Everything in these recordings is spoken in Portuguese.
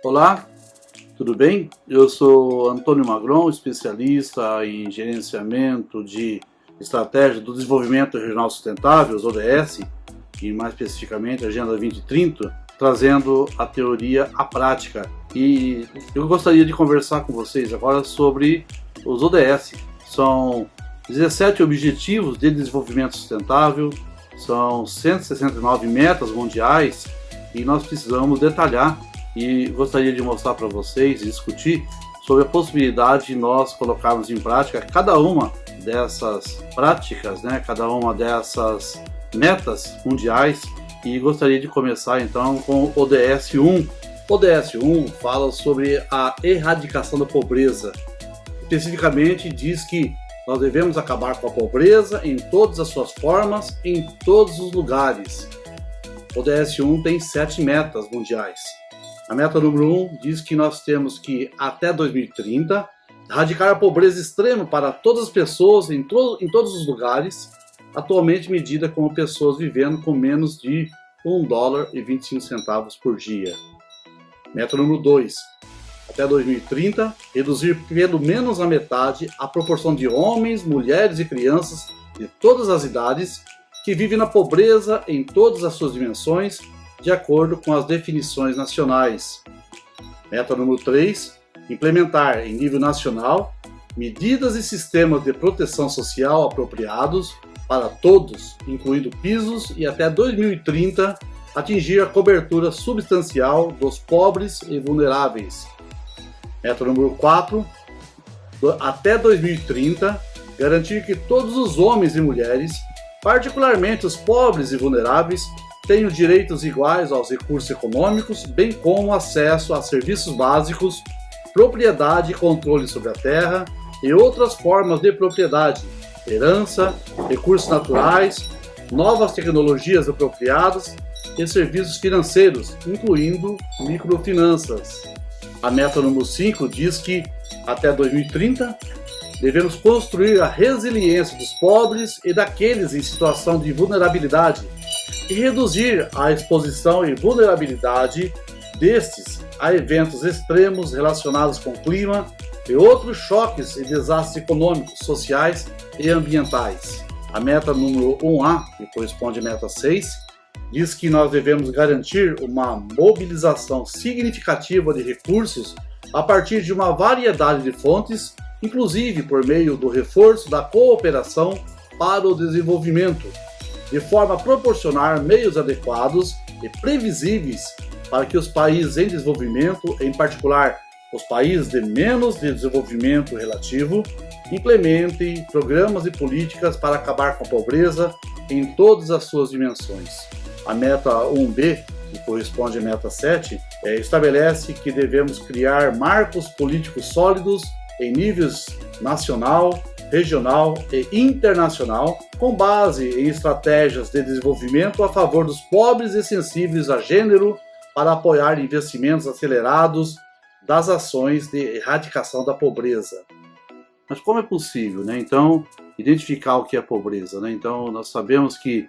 Olá, tudo bem? Eu sou Antônio Magron, especialista em gerenciamento de estratégia do desenvolvimento regional sustentável, os ODS, e mais especificamente a Agenda 2030, trazendo a teoria à prática. E eu gostaria de conversar com vocês agora sobre os ODS. São 17 Objetivos de Desenvolvimento Sustentável, são 169 metas mundiais e nós precisamos detalhar. E gostaria de mostrar para vocês e discutir sobre a possibilidade de nós colocarmos em prática cada uma dessas práticas, cada uma dessas metas mundiais. E gostaria de começar então com o ODS 1. O ODS 1 fala sobre a erradicação da pobreza. Especificamente diz que nós devemos acabar com a pobreza em todas as suas formas, em todos os lugares. O ODS 1 tem 7 metas mundiais. A meta número 1 diz que nós temos que, até 2030, erradicar a pobreza extrema para todas as pessoas em todos os lugares, atualmente medida como pessoas vivendo com menos de $1,25 por dia. Meta número 2. Até 2030, reduzir pelo menos a metade a proporção de homens, mulheres e crianças de todas as idades que vivem na pobreza em todas as suas dimensões, de acordo com as definições nacionais. Meta número 3. Implementar em nível nacional medidas e sistemas de proteção social apropriados para todos, incluindo pisos, e até 2030 atingir a cobertura substancial dos pobres e vulneráveis. Meta número 4. Até 2030, garantir que todos os homens e mulheres, particularmente os pobres e vulneráveis, tenham direitos iguais aos recursos econômicos, bem como acesso a serviços básicos, propriedade e controle sobre a terra e outras formas de propriedade, herança, recursos naturais, novas tecnologias apropriadas e serviços financeiros, incluindo microfinanças. A meta número 5 diz que, até 2030, devemos construir a resiliência dos pobres e daqueles em situação de vulnerabilidade, e reduzir a exposição e vulnerabilidade destes a eventos extremos relacionados com o clima e outros choques e desastres econômicos, sociais e ambientais. A meta número 1A, que corresponde à meta 6, diz que nós devemos garantir uma mobilização significativa de recursos a partir de uma variedade de fontes, inclusive por meio do reforço da cooperação para o desenvolvimento, de forma a proporcionar meios adequados e previsíveis para que os países em desenvolvimento, em particular os países de menos desenvolvimento relativo, implementem programas e políticas para acabar com a pobreza em todas as suas dimensões. A meta 1B, que corresponde à meta 7, estabelece que devemos criar marcos políticos sólidos em níveis nacional, regional e internacional, com base em estratégias de desenvolvimento a favor dos pobres e sensíveis a gênero, para apoiar investimentos acelerados das ações de erradicação da pobreza. Mas como é possível, então, identificar o que é pobreza? Então, nós sabemos que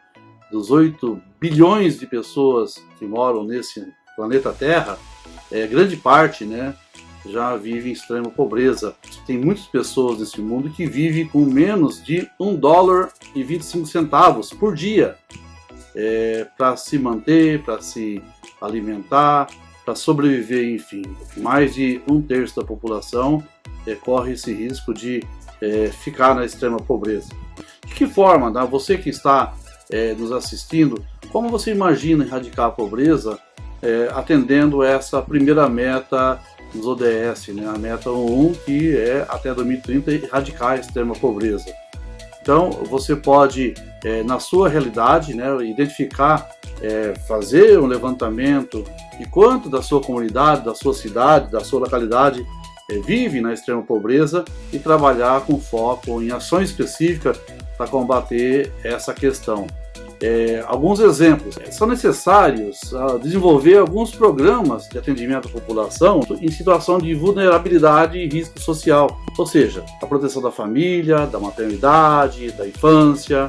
dos 8 bilhões de pessoas que moram nesse planeta Terra, grande parte, já vive em extrema pobreza. Tem muitas pessoas nesse mundo que vivem com menos de $1,25 por dia para se manter, para se alimentar, para sobreviver, enfim. Mais de 1/3 da população corre esse risco de ficar na extrema pobreza. De que forma, você que está nos assistindo, como você imagina erradicar a pobreza atendendo essa primeira meta dos ODS, a meta 1, que é até 2030 erradicar a extrema pobreza? Então, você pode, na sua realidade, identificar, fazer um levantamento de quanto da sua comunidade, da sua cidade, da sua localidade vive na extrema pobreza e trabalhar com foco em ações específicas para combater essa questão. Alguns exemplos. São necessários desenvolver alguns programas de atendimento à população em situação de vulnerabilidade e risco social, ou seja, a proteção da família, da maternidade, da infância,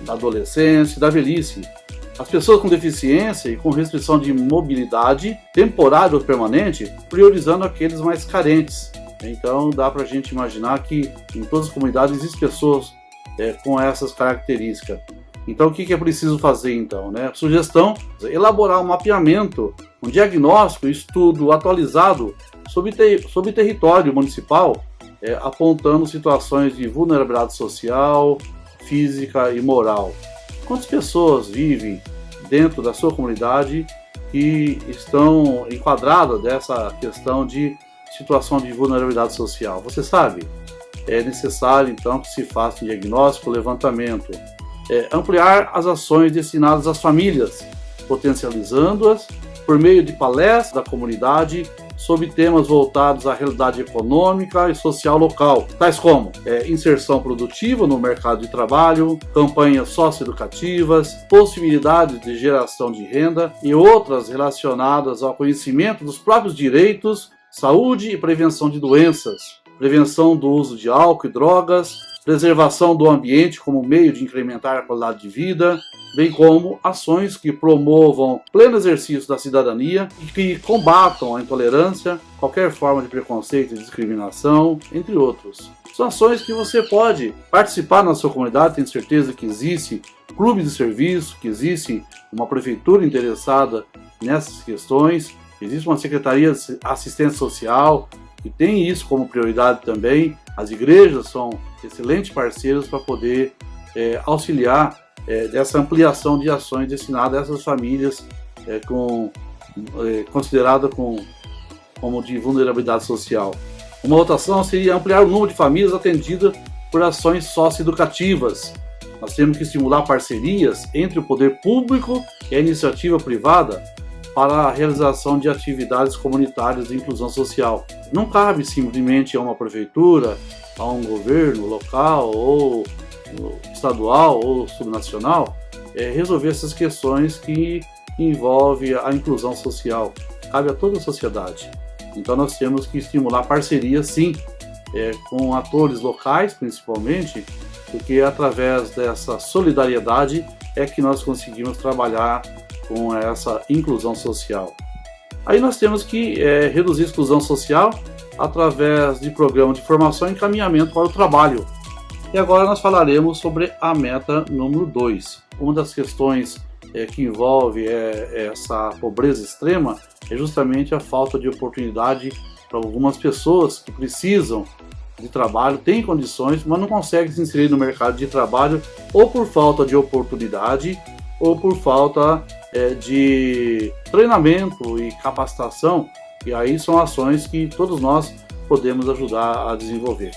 da adolescência e da velhice. As pessoas com deficiência e com restrição de mobilidade, temporária ou permanente, priorizando aqueles mais carentes. Então dá para a gente imaginar que em todas as comunidades existem pessoas com essas características. Então o que é preciso fazer então? Sugestão: elaborar um mapeamento, um diagnóstico e estudo atualizado sobre território municipal, apontando situações de vulnerabilidade social, física e moral. Quantas pessoas vivem dentro da sua comunidade que estão enquadradas dessa questão de situação de vulnerabilidade social? Você sabe? É necessário então que se faça um diagnóstico, levantamento. Ampliar as ações destinadas às famílias, potencializando-as por meio de palestras da comunidade sobre temas voltados à realidade econômica e social local, tais como inserção produtiva no mercado de trabalho, campanhas socioeducativas, possibilidades de geração de renda e outras relacionadas ao conhecimento dos próprios direitos, saúde e prevenção de doenças, prevenção do uso de álcool e drogas, preservação do ambiente como meio de incrementar a qualidade de vida, bem como ações que promovam pleno exercício da cidadania e que combatam a intolerância, qualquer forma de preconceito e discriminação, entre outros. São ações que você pode participar na sua comunidade. Tenho certeza que existe clubes de serviço, que existe uma prefeitura interessada nessas questões, existe uma secretaria de assistência social que tem isso como prioridade também. As igrejas são excelentes parceiros para poder auxiliar dessa ampliação de ações destinadas a essas famílias consideradas como de vulnerabilidade social. Uma outra ação seria ampliar o número de famílias atendidas por ações socioeducativas. Nós temos que estimular parcerias entre o poder público e a iniciativa privada para a realização de atividades comunitárias de inclusão social. Não cabe simplesmente a uma prefeitura, a um governo local ou estadual ou subnacional resolver essas questões que envolvem a inclusão social. Cabe a toda a sociedade. Então nós temos que estimular parcerias, sim, com atores locais principalmente, porque através dessa solidariedade é que nós conseguimos trabalhar com essa inclusão social. Aí nós temos que reduzir a exclusão social através de programas de formação e encaminhamento para o trabalho. E agora nós falaremos sobre a meta número 2. Uma das questões que envolve essa pobreza extrema é justamente a falta de oportunidade para algumas pessoas que precisam de trabalho, têm condições, mas não conseguem se inserir no mercado de trabalho ou por falta de oportunidade ou por falta de treinamento e capacitação, e aí são ações que todos nós podemos ajudar a desenvolver.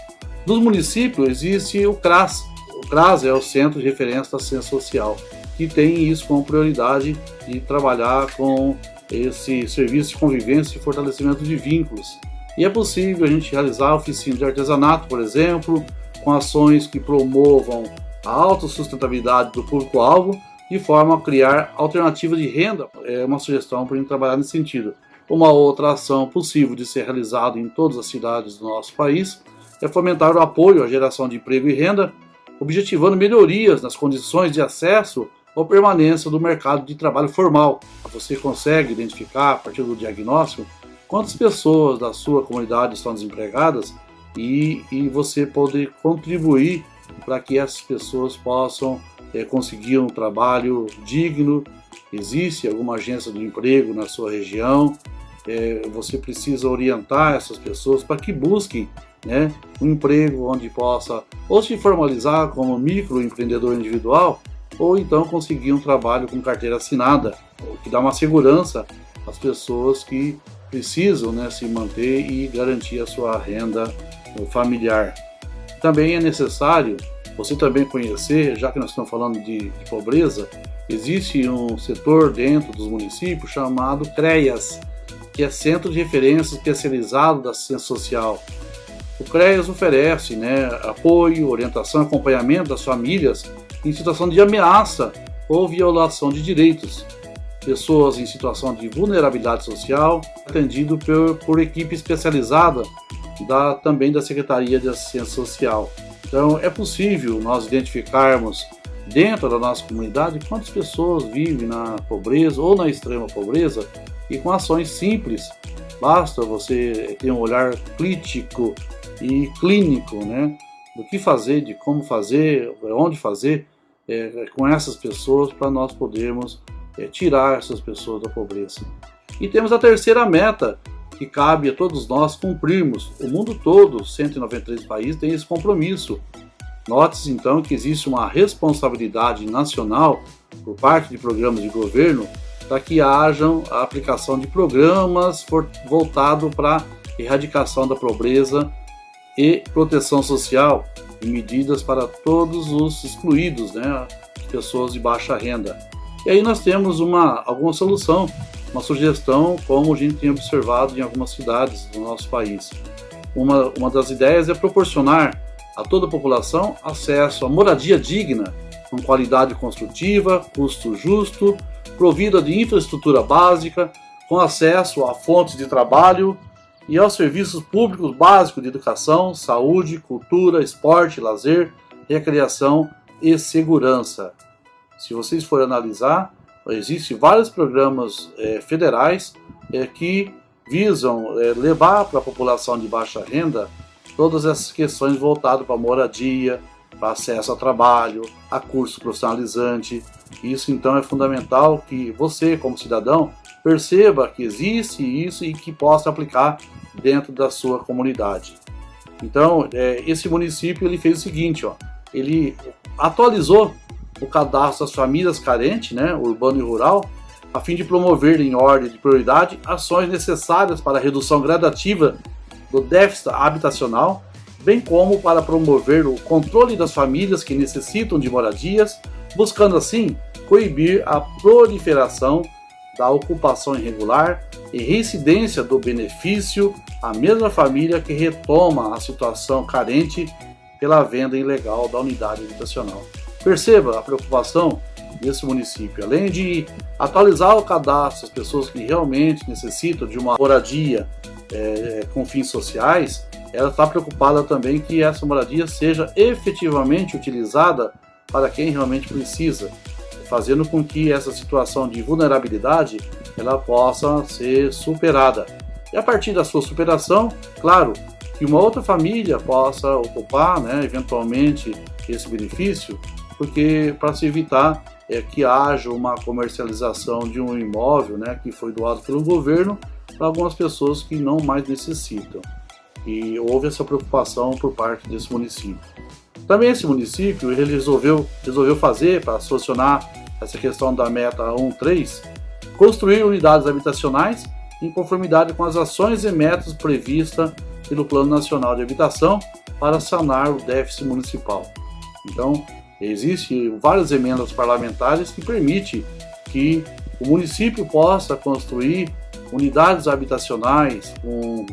Nos municípios existe o CRAS. O CRAS é o Centro de Referência da Assistência Social, que tem isso como prioridade de trabalhar com esse serviço de convivência e fortalecimento de vínculos. E é possível a gente realizar oficinas de artesanato, por exemplo, com ações que promovam a autossustentabilidade do público-alvo, de forma a criar alternativas de renda. É uma sugestão para a gente trabalhar nesse sentido. Uma outra ação possível de ser realizada em todas as cidades do nosso país é fomentar o apoio à geração de emprego e renda, objetivando melhorias nas condições de acesso ou permanência do mercado de trabalho formal. Você consegue identificar, a partir do diagnóstico, quantas pessoas da sua comunidade estão desempregadas e você pode contribuir para que essas pessoas possam conseguir um trabalho digno. Existe alguma agência de emprego na sua região, você precisa orientar essas pessoas para que busquem um emprego onde possa ou se formalizar como microempreendedor individual ou então conseguir um trabalho com carteira assinada, o que dá uma segurança às pessoas que precisam se manter e garantir a sua renda familiar. Também é necessário você também conhecer, já que nós estamos falando de pobreza, existe um setor dentro dos municípios chamado CREAS, que é Centro de Referência Especializado da Assistência Social. O CREAS oferece apoio, orientação e acompanhamento das famílias em situação de ameaça ou violação de direitos. Pessoas em situação de vulnerabilidade social, atendido por equipe especializada também da Secretaria de Assistência Social. Então é possível nós identificarmos dentro da nossa comunidade quantas pessoas vivem na pobreza ou na extrema pobreza, e com ações simples, basta você ter um olhar crítico e clínico, né, do que fazer, de como fazer, onde fazer com essas pessoas, para nós podermos tirar essas pessoas da pobreza. E temos a terceira meta, que cabe a todos nós cumprirmos. O mundo todo, 193 países, tem esse compromisso. Note-se então que existe uma responsabilidade nacional por parte de programas de governo para que hajam a aplicação de programas voltados para a erradicação da pobreza e proteção social, e medidas para todos os excluídos, né, pessoas de baixa renda. E aí nós temos alguma solução, uma sugestão, como a gente tem observado em algumas cidades do nosso país. Uma das ideias é proporcionar a toda a população acesso a moradia digna, com qualidade construtiva, custo justo, provida de infraestrutura básica, com acesso a fontes de trabalho e aos serviços públicos básicos de educação, saúde, cultura, esporte, lazer, recreação e segurança. Se vocês forem analisar, existem vários programas federais que visam levar para a população de baixa renda todas essas questões voltadas para moradia, para acesso a trabalho, a curso profissionalizante. Isso então é fundamental que você, como cidadão, perceba que existe isso e que possa aplicar dentro da sua comunidade. Então, esse município ele fez o seguinte, ele atualizou o cadastro das famílias carentes, né, urbano e rural, a fim de promover em ordem de prioridade ações necessárias para a redução gradativa do déficit habitacional, bem como para promover o controle das famílias que necessitam de moradias, buscando assim coibir a proliferação da ocupação irregular e reincidência do benefício à mesma família que retoma a situação carente pela venda ilegal da unidade habitacional. Perceba a preocupação desse município. Além de atualizar o cadastro das pessoas que realmente necessitam de uma moradia com fins sociais, ela está preocupada também que essa moradia seja efetivamente utilizada para quem realmente precisa, fazendo com que essa situação de vulnerabilidade ela possa ser superada. E a partir da sua superação, claro, que uma outra família possa ocupar, né, eventualmente esse benefício, porque para se evitar que haja uma comercialização de um imóvel, né, que foi doado pelo governo para algumas pessoas que não mais necessitam. E houve essa preocupação por parte desse município. Também esse município ele resolveu fazer, para solucionar essa questão da meta 1.3, construir unidades habitacionais em conformidade com as ações e metas previstas pelo Plano Nacional de Habitação para sanar o déficit municipal. Então, existem várias emendas parlamentares que permitem que o município possa construir unidades habitacionais com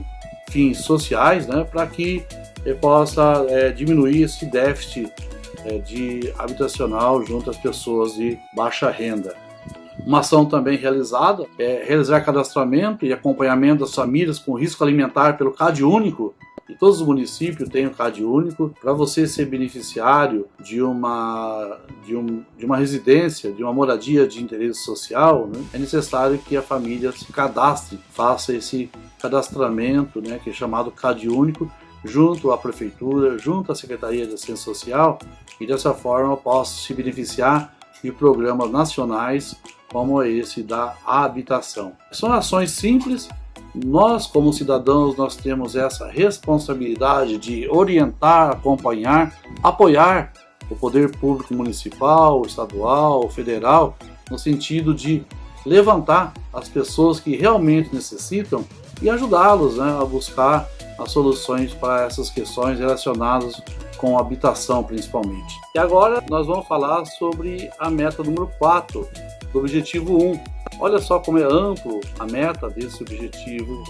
fins sociais, né, para que possa diminuir esse déficit habitacional junto às pessoas de baixa renda. Uma ação também realizada é realizar cadastramento e acompanhamento das famílias com risco alimentar pelo CAD único. E todos os municípios têm o CAD único. Para você ser beneficiário de uma residência, de uma moradia de interesse social, né, é necessário que a família se cadastre, faça esse cadastramento, né, que é chamado CAD único, junto à prefeitura, junto à Secretaria de Assistência Social, e dessa forma possa se beneficiar de programas nacionais como esse da habitação. São ações simples. Nós, como cidadãos, nós temos essa responsabilidade de orientar, acompanhar, apoiar o poder público municipal, estadual, federal, no sentido de levantar as pessoas que realmente necessitam e ajudá-los, né, a buscar as soluções para essas questões relacionadas com habitação, principalmente. E agora nós vamos falar sobre a meta número 4, do objetivo 1. Olha só como é amplo a meta desse objetivo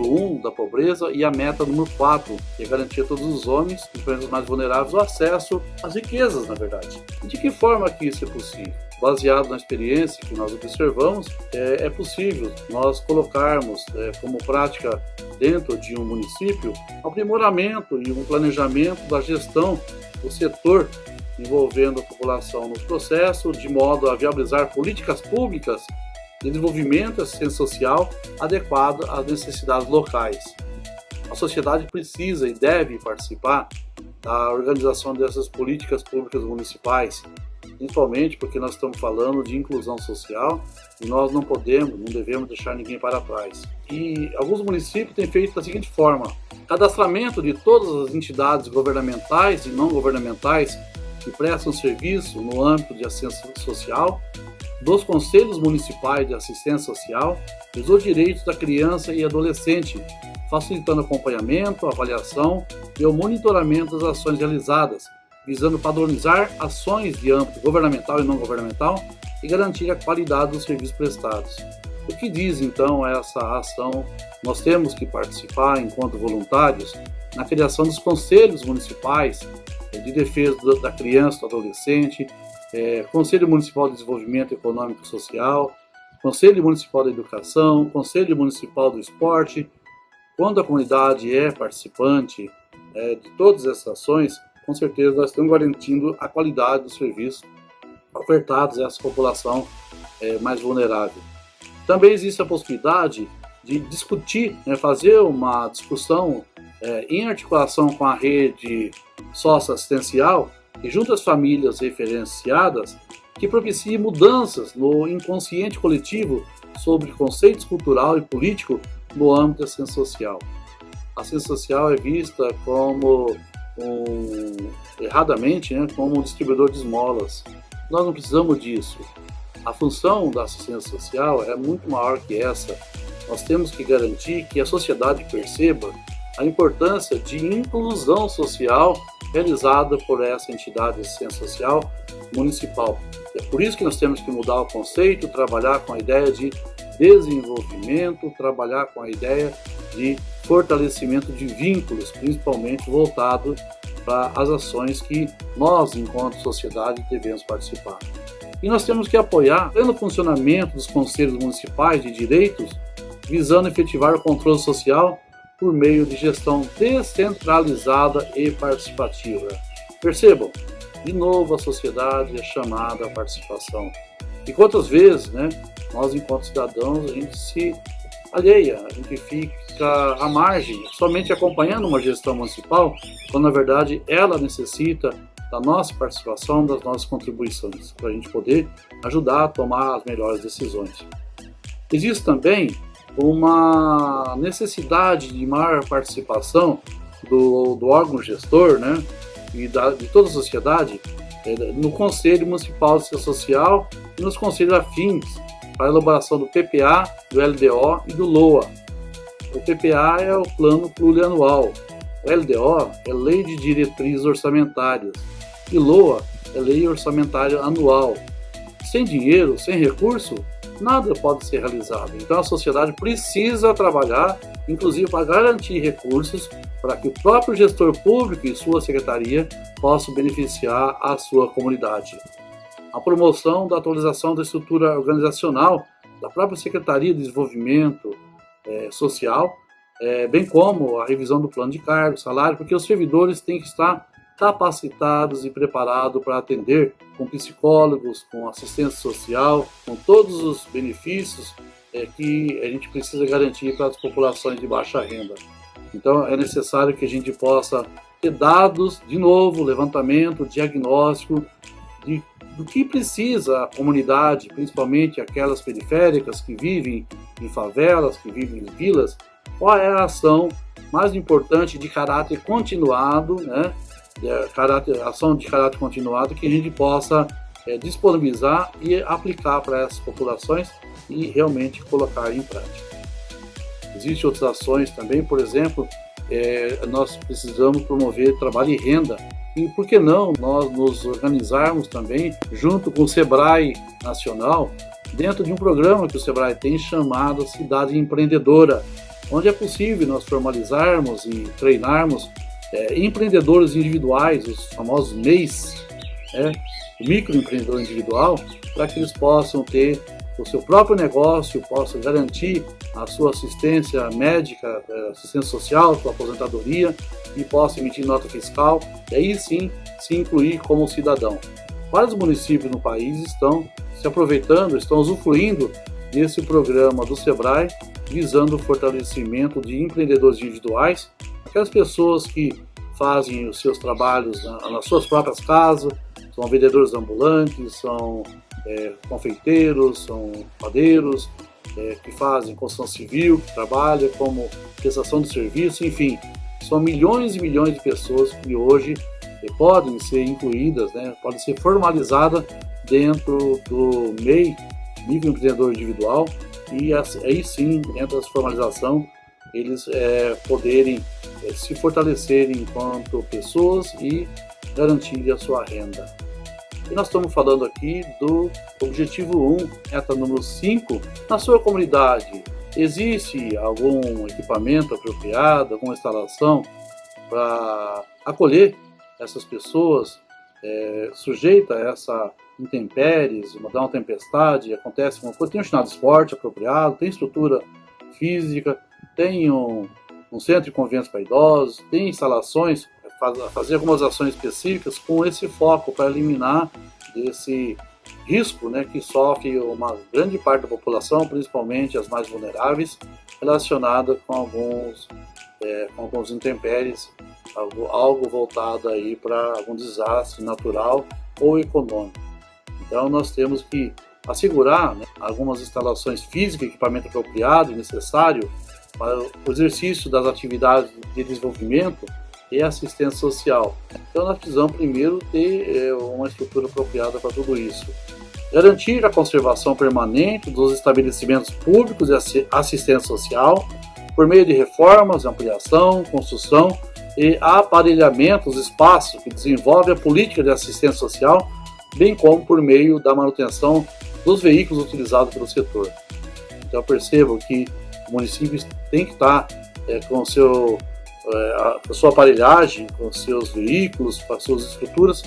1 da pobreza, e a meta número 4, que é garantir a todos os homens, principalmente os mais vulneráveis, o acesso às riquezas, na verdade. E de que forma que isso é possível? baseado na experiência que nós observamos, é possível nós colocarmos como prática dentro de um município um aprimoramento e um planejamento da gestão do setor envolvendo a população no processo, de modo a viabilizar políticas públicas de desenvolvimento e assistência social adequada às necessidades locais. A sociedade precisa e deve participar da organização dessas políticas públicas municipais, principalmente porque nós estamos falando de inclusão social e nós não devemos deixar ninguém para trás. E alguns municípios têm feito da seguinte forma: cadastramento de todas as entidades governamentais e não governamentais que prestam serviço no âmbito de assistência social, dos conselhos municipais de assistência social e dos direitos da criança e adolescente, facilitando acompanhamento, avaliação e o monitoramento das ações realizadas, visando padronizar ações de âmbito governamental e não governamental e garantir a qualidade dos serviços prestados. O que diz então essa ação? Nós temos que participar, enquanto voluntários, na criação dos conselhos municipais de defesa da criança e do adolescente, Conselho Municipal de Desenvolvimento Econômico e Social, Conselho Municipal da Educação, Conselho Municipal do Esporte. Quando a comunidade é participante de todas essas ações, com certeza nós estamos garantindo a qualidade dos serviços ofertados a essa população mais vulnerável. Também existe a possibilidade de discutir, fazer uma discussão em articulação com a rede socioassistencial e junto às famílias referenciadas, que propicie mudanças no inconsciente coletivo sobre conceitos cultural e político no âmbito da ciência social. A ciência social é vista como erradamente, como um distribuidor de esmolas. Nós não precisamos disso. A função da assistência social é muito maior que essa. Nós temos que garantir que a sociedade perceba a importância de inclusão social realizada por essa entidade de assistência social municipal. É por isso que nós temos que mudar o conceito, trabalhar com a ideia de desenvolvimento, trabalhar com a ideia de fortalecimento de vínculos, principalmente voltado para as ações que nós, enquanto sociedade, devemos participar. E nós temos que apoiar o pleno funcionamento dos conselhos municipais de direitos, visando efetivar o controle social por meio de gestão descentralizada e participativa. Percebam, de novo a sociedade é chamada à participação. E quantas vezes, nós enquanto cidadãos, a gente se alheia, a gente fica à margem, somente acompanhando uma gestão municipal, quando na verdade ela necessita da nossa participação, das nossas contribuições, para a gente poder ajudar a tomar as melhores decisões. Existe também uma necessidade de maior participação do órgão gestor, e de toda a sociedade no Conselho Municipal de Assistência Social e nos conselhos afins para a elaboração do PPA, do LDO e do LOA. O PPA é o Plano Plurianual, o LDO é Lei de Diretrizes Orçamentárias e LOA é Lei Orçamentária Anual. Sem dinheiro, sem recurso, nada pode ser realizado. Então a sociedade precisa trabalhar, inclusive para garantir recursos para que o próprio gestor público e sua secretaria possam beneficiar a sua comunidade. A promoção da atualização da estrutura organizacional da própria Secretaria de Desenvolvimento Social, bem como a revisão do plano de cargo, salário, porque os servidores têm que estar capacitados e preparados para atender com psicólogos, com assistência social, com todos os benefícios que a gente precisa garantir para as populações de baixa renda. Então é necessário que a gente possa ter dados, de novo, levantamento, diagnóstico do que precisa a comunidade, principalmente aquelas periféricas que vivem em favelas, que vivem em vilas, qual é a ação mais importante de caráter continuado, ação de caráter continuado que a gente possa disponibilizar e aplicar para essas populações e realmente colocar em prática. Existem outras ações também, por exemplo, nós precisamos promover trabalho e renda. E por que não nós nos organizarmos também junto com o SEBRAE Nacional, dentro de um programa que o SEBRAE tem chamado Cidade Empreendedora, onde é possível nós formalizarmos e treinarmos empreendedores individuais, os famosos MEIs, o microempreendedor individual, para que eles possam ter o seu próprio negócio, possam garantir a sua assistência médica, assistência social, sua aposentadoria, e possam emitir nota fiscal, e aí sim se incluir como cidadão. Vários municípios no país estão se aproveitando, estão usufruindo desse programa do SEBRAE, visando o fortalecimento de empreendedores individuais, aquelas pessoas que fazem os seus trabalhos nas suas próprias casas, são vendedores ambulantes, são confeiteiros, são padeiros, que fazem construção civil, que trabalham como prestação de serviço, enfim, são milhões e milhões de pessoas que hoje podem ser incluídas, podem ser formalizadas dentro do MEI, microempreendedor individual, e aí sim, dentro dessa formalização, eles poderem se fortalecerem enquanto pessoas e garantirem a sua renda. E nós estamos falando aqui do objetivo 1, meta número 5. Na sua comunidade, existe algum equipamento apropriado, alguma instalação para acolher essas pessoas sujeitas a essa intempéries, uma tempestade, acontece uma coisa, tem um ginásio de esporte apropriado, tem estrutura física, tem um centro de convivência para idosos, tem instalações, fazer algumas ações específicas com esse foco para eliminar esse risco, que sofre uma grande parte da população, principalmente as mais vulneráveis, relacionada com alguns intempéries, algo voltado aí para algum desastre natural ou econômico. Então nós temos que assegurar algumas instalações físicas, equipamento apropriado e necessário para o exercício das atividades de desenvolvimento e assistência social. Então nós precisamos primeiro ter uma estrutura apropriada para tudo isso. Garantir a conservação permanente dos estabelecimentos públicos de assistência social por meio de reformas, ampliação, construção e aparelhamento dos espaços que desenvolvem a política de assistência social, bem como por meio da manutenção dos veículos utilizados pelo setor. Então percebo que o município tem que estar com a sua aparelhagem, com seus veículos, com as suas estruturas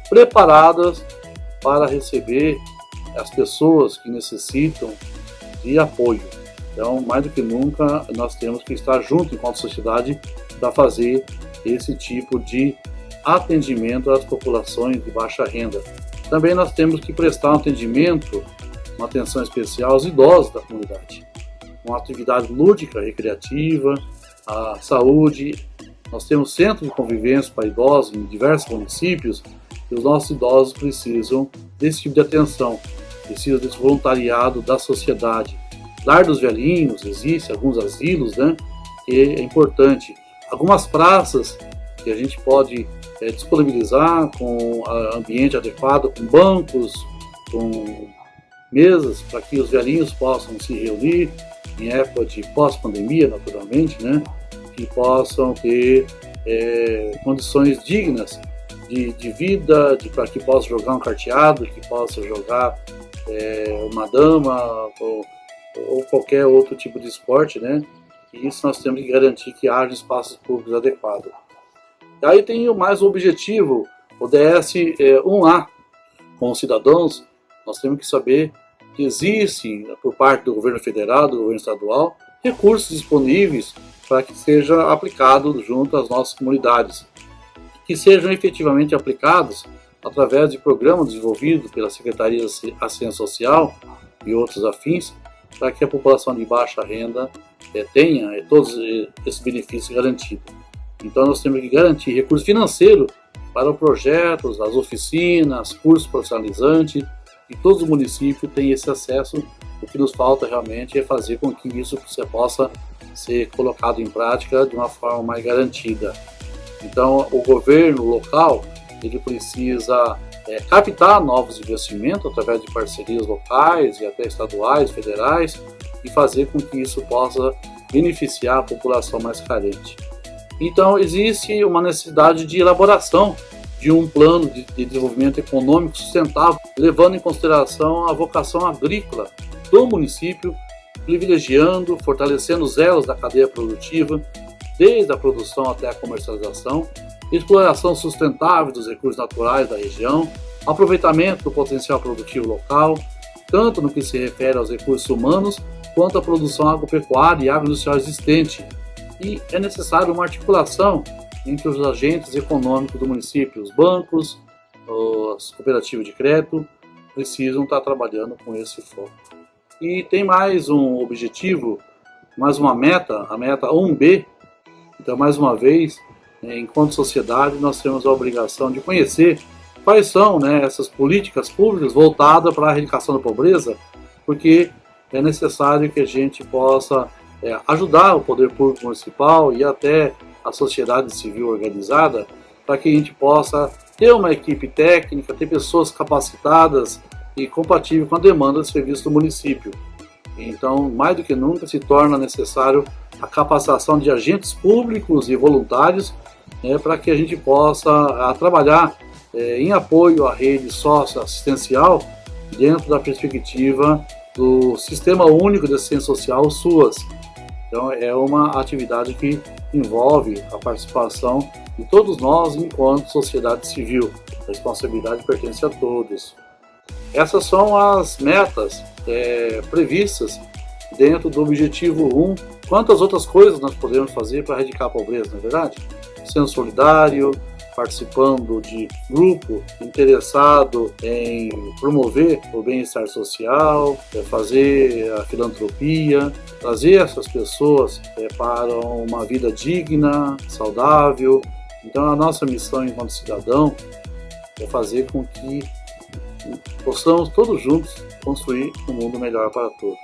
preparadas para receber as pessoas que necessitam de apoio. Então, mais do que nunca, nós temos que estar juntos enquanto sociedade para fazer esse tipo de atendimento às populações de baixa renda. Também nós temos que prestar um atendimento, uma atenção especial aos idosos da comunidade. Uma atividade lúdica, recreativa, a saúde. Nós temos centros de convivência para idosos em diversos municípios e os nossos idosos precisam desse tipo de atenção, precisam desse voluntariado da sociedade. Lar dos velhinhos, existe alguns asilos, que é importante. Algumas praças que a gente pode disponibilizar com ambiente adequado, com bancos, com mesas para que os velhinhos possam se reunir em época de pós-pandemia, naturalmente, que possam ter condições dignas de vida, para que possam jogar um carteado, que possam jogar uma dama ou qualquer outro tipo de esporte, E isso nós temos que garantir que haja espaços públicos adequados. Aí tem mais um objetivo, o DS 1A. Com os cidadãos, nós temos que saber que existe, por parte do governo federal, do governo estadual, recursos disponíveis para que seja aplicado junto às nossas comunidades, que sejam efetivamente aplicados através de programas desenvolvidos pela Secretaria de Assistência Social e outros afins, para que a população de baixa renda tenha todos esses benefícios garantidos. Então nós temos que garantir recurso financeiro para os projetos, as oficinas, cursos profissionalizantes, que todos os municípios tenham esse acesso. O que nos falta realmente é fazer com que isso possa ser colocado em prática de uma forma mais garantida. Então o governo local ele precisa captar novos investimentos através de parcerias locais e até estaduais, federais, e fazer com que isso possa beneficiar a população mais carente. Então existe uma necessidade de elaboração de um plano de desenvolvimento econômico sustentável, levando em consideração a vocação agrícola do município, privilegiando, fortalecendo os elos da cadeia produtiva, desde a produção até a comercialização, exploração sustentável dos recursos naturais da região, aproveitamento do potencial produtivo local, tanto no que se refere aos recursos humanos, quanto à produção agropecuária e agroindustrial existente. E é necessário uma articulação entre os agentes econômicos do município, os bancos, as cooperativas de crédito, precisam estar trabalhando com esse foco. E tem mais um objetivo, mais uma meta, a meta 1B. Então, mais uma vez, enquanto sociedade, nós temos a obrigação de conhecer quais são, essas políticas públicas voltadas para a erradicação da pobreza, porque é necessário que a gente possa ajudar o poder público municipal e até a sociedade civil organizada para que a gente possa ter uma equipe técnica, ter pessoas capacitadas e compatíveis com a demanda de serviço do município. Então, mais do que nunca, se torna necessário a capacitação de agentes públicos e voluntários para que a gente possa trabalhar em apoio à rede socioassistencial dentro da perspectiva do Sistema Único de Assistência Social, SUAS. Então, é uma atividade que envolve a participação de todos nós enquanto sociedade civil. A responsabilidade pertence a todos. Essas são as metas previstas dentro do objetivo 1. Quantas outras coisas nós podemos fazer para erradicar a pobreza, não é verdade? Sendo solidário, participando de grupo interessado em promover o bem-estar social, fazer a filantropia, trazer essas pessoas para uma vida digna, saudável. Então a nossa missão enquanto cidadão é fazer com que possamos todos juntos construir um mundo melhor para todos.